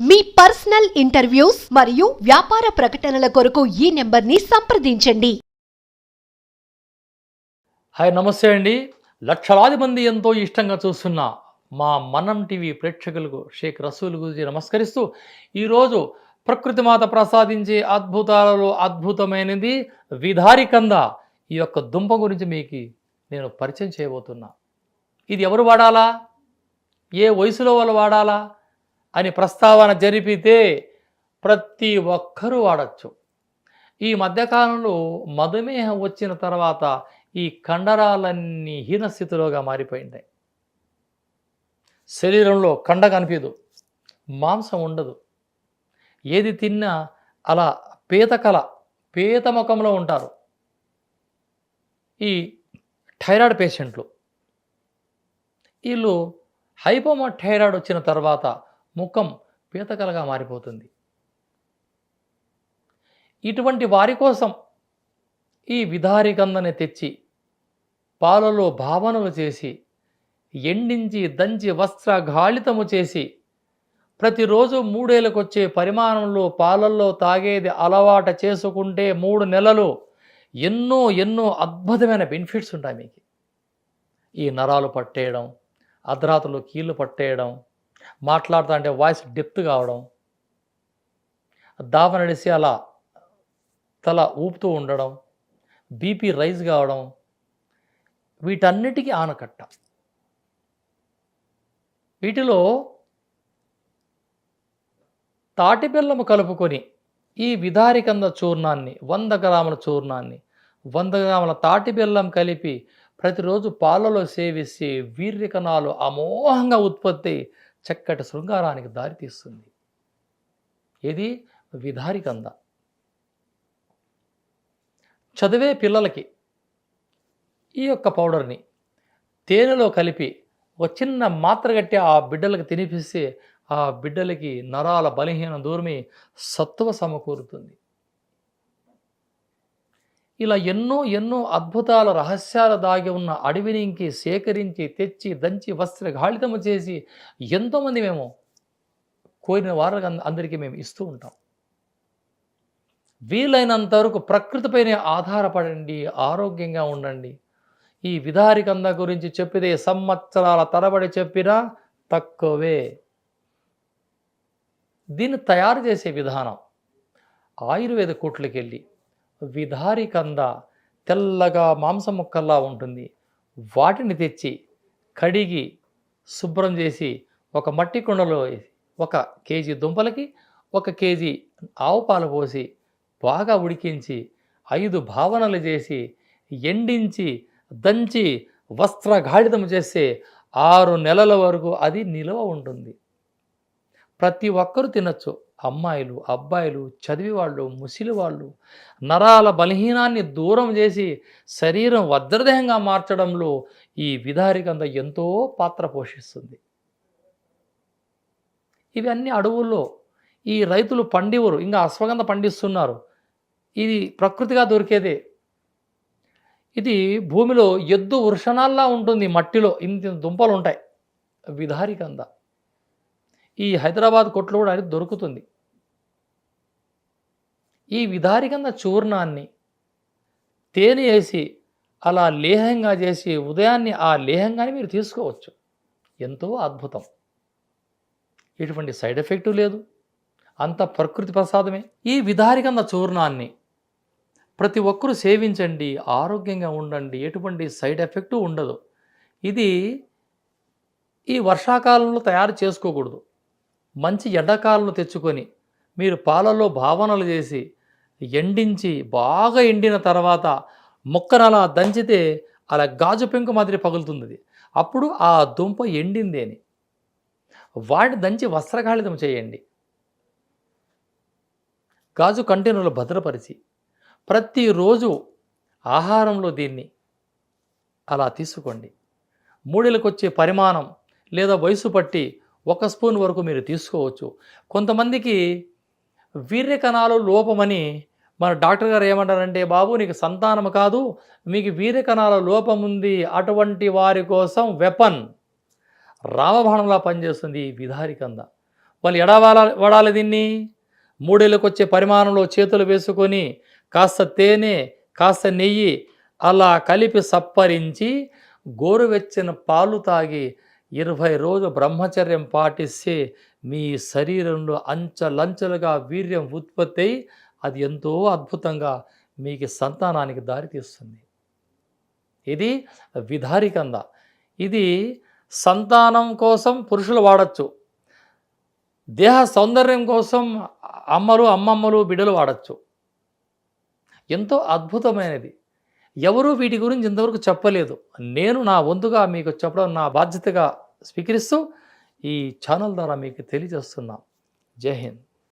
మీ personal interviews మరియు వ్యాపార ప్రకటనల కొరకు ఈ నెంబర్ని సంప్రదించండి. హాయ్, నమస్తే అండి. లక్షలాది మంది ఎంతో ఇష్టంగా చూస్తున్న మా మనం టీవీ ప్రేక్షకులకు షేక్ రసూల్ గురించి నమస్కరిస్తూ, ఈరోజు ప్రకృతి మాత ప్రసాదించే అద్భుతాలలో అద్భుతమైనది విధారికంద. ఈ యొక్క దుంప గురించి మీకు నేను పరిచయం చేయబోతున్నా. ఇది ఎవరు వాడాలా, ఏ వయసులో వాళ్ళు వాడాలా అని ప్రస్తావన జరిపితే ప్రతి ఒక్కరూ వాడచ్చు. ఈ మధ్యకాలంలో మధుమేహం వచ్చిన తర్వాత ఈ కండరాలన్నీ హీనస్థితిలోగా మారిపోయింటాయి. శరీరంలో కండ కనిపించదు, మాంసం ఉండదు, ఏది తిన్నా అలా పీత ముఖంలో ఉంటారు. ఈ థైరాయిడ్ పేషెంట్లు, వీళ్ళు హైపోథైరాయిడ్ వచ్చిన తర్వాత ముఖం పీతకలగా మారిపోతుంది. ఇటువంటి వారి కోసం ఈ విధారికందని తెచ్చి పాలలో భావనలు చేసి ఎండించి దంచి వస్త్రగాళితము చేసి ప్రతిరోజు 3 ఏళ్ళకొచ్చే పరిమాణంలో పాలల్లో తాగేది అలవాటు చేసుకుంటే 3 నెలలు ఎన్నో అద్భుతమైన బెనిఫిట్స్ ఉంటాయి మీకు. ఈ నరాలు పట్టేయడం, అర్ధరాత్రులు కీళ్ళు పట్టేయడం, మాట్లాడుతూ అంటే వాయిస్ డెప్త్ కావడం, దావ నడిసి అలా తల ఊపుతూ ఉండడం, బీపీ రైజ్ కావడం, వీటన్నిటికీ ఆనకట్ట. వీటిలో తాటి బెల్లము కలుపుకొని ఈ విధారికంద చూర్ణాన్ని 100 గ్రాముల చూర్ణాన్ని 100 గ్రాముల తాటి బెల్లం కలిపి ప్రతిరోజు పాలలో సేవిస్తే వీర్యకణాలు అమోఘంగా ఉత్పత్తి చక్కటి శృంగారానికి దారితీస్తుంది. ఇది విధారికంద. చదివే పిల్లలకి ఈ యొక్క పౌడర్ని తేనెలో కలిపి ఒక చిన్న మాత్ర గట్టి ఆ బిడ్డలకు తినిపిస్తే ఆ బిడ్డలకి నరాల బలహీనం దూరమి సత్తువ సమకూరుతుంది. ఇలా ఎన్నో అద్భుతాల రహస్యాలు దాగి ఉన్న అడవినికి సేకరించి తెచ్చి దంచి వస్త్రగాళితము చేసి ఎంతోమంది మేము కోరిన వారికి అందరికీ మేము ఇస్తూ ఉంటాం. వీలైనంత వరకు ప్రకృతిపైనే ఆధారపడండి, ఆరోగ్యంగా ఉండండి. ఈ విధారికంద గురించి చెప్పితే సంవత్సరాల తరబడి చెప్పినా తక్కువే. దీన్ని తయారు చేసే విధానం ఆయుర్వేద కోట్లకి వెళ్ళి విధారికంద తెల్లగా మాంసం ముక్కల్లా ఉంటుంది. వాటిని తెచ్చి కడిగి శుభ్రం చేసి ఒక మట్టి కుండలో వేసి 1 కేజీ దుంపలకి 1 కేజీ ఆవు పాలు పోసి బాగా ఉడికించి 5 భావనలు చేసి ఎండించి దంచి వస్త్రగాళితం చేస్తే 6 నెలల వరకు అది నిల్వ ఉంటుంది. ప్రతి ఒక్కరూ తినచ్చు. అమ్మాయిలు, అబ్బాయిలు, చదివేవాళ్ళు, ముసిలివాళ్ళు. నరాల బలహీనాన్ని దూరం చేసి శరీరం వజ్రదేహంగా మార్చడంలో ఈ విధారికంద ఎంతో పాత్ర పోషిస్తుంది. ఇవన్నీ అడవుల్లో ఈ రైతులు పండివరు, ఇంకా అశ్వగంధ పండిస్తున్నారు. ఇది ప్రకృతిగా దొరికేదే. ఇది భూమిలో ఎద్దు వృషణాల్లా ఉంటుంది. మట్టిలో ఇంత దుంపలు ఉంటాయి. విధారికంద ఈ హైదరాబాద్ కొట్లో కూడా అది దొరుకుతుంది. ఈ విధారికంద చూర్ణాన్ని తేనె వేసి అలా లేహంగా చేసి ఉదయాన్నే ఆ లేహంగాని మీరు తీసుకోవచ్చు. ఎంతో అద్భుతం. ఎటువంటి సైడ్ ఎఫెక్టు లేదు, అంత ప్రకృతి ప్రసాదమే. ఈ విధారికంద చూర్ణాన్ని ప్రతి ఒక్కరూ సేవించండి, ఆరోగ్యంగా ఉండండి, ఎటువంటి సైడ్ ఎఫెక్టు ఉండదు. ఇది ఈ వర్షాకాలంలో తయారు చేసుకోకూడదు. మంచి ఎండాకాలంలో తెచ్చుకొని మీరు పాలలో భావనలు చేసి ఎండించి బాగా ఎండిన తర్వాత ముక్కను అలా దంచితే అలా గాజు పెంకు మాదిరి పగులుతుంది. అప్పుడు ఆ దుంప ఎండింది అని వాటిని దంచి వస్త్రగాళితం చేయండి. గాజు కంటైనర్లో భద్రపరిచి ప్రతిరోజు ఆహారంలో దీన్ని అలా తీసుకోండి. 3 ఏళ్ళకి వచ్చే పరిమాణం లేదా వయసు పట్టి 1 స్పూన్ వరకు మీరు తీసుకోవచ్చు. కొంతమందికి వీర్యకణాలు లోపమని మన డాక్టర్ గారు ఏమంటారంటే, బాబు నీకు సంతానం కాదు, మీకు వీర్యకణాల లోపం ఉంది. అటువంటి వారి కోసం వెపన్ రామబాణంలా పనిచేస్తుంది ఈ విధారికంద. వాళ్ళు వాడాలి దీన్ని 3 ఏళ్ళకి వచ్చే పరిమాణంలో చేతులు వేసుకొని కాస్త తేనె కాస్త నెయ్యి అలా కలిపి సప్పరించి గోరువెచ్చని పాలు తాగి 20 రోజులు బ్రహ్మచర్యం పాటిస్తే మీ శరీరంలో అంచెలంచెలుగా వీర్యం ఉత్పత్తి అయి అది ఎంతో అద్భుతంగా మీకు సంతానానికి దారితీస్తుంది. ఇది విధారికంద. ఇది సంతానం కోసం పురుషులు వాడచ్చు, దేహ సౌందర్యం కోసం అమ్మమ్మలు బిడ్డలు వాడచ్చు. ఎంతో అద్భుతమైనది. ఎవరూ వీటి గురించి ఇంతవరకు చెప్పలేదు. నేను నా వంతుగా మీకు చెప్పడం నా బాధ్యతగా స్వీకరిస్తూ ఈ ఛానల్ ద్వారా మీకు తెలియజేస్తున్నా. జై హింద్.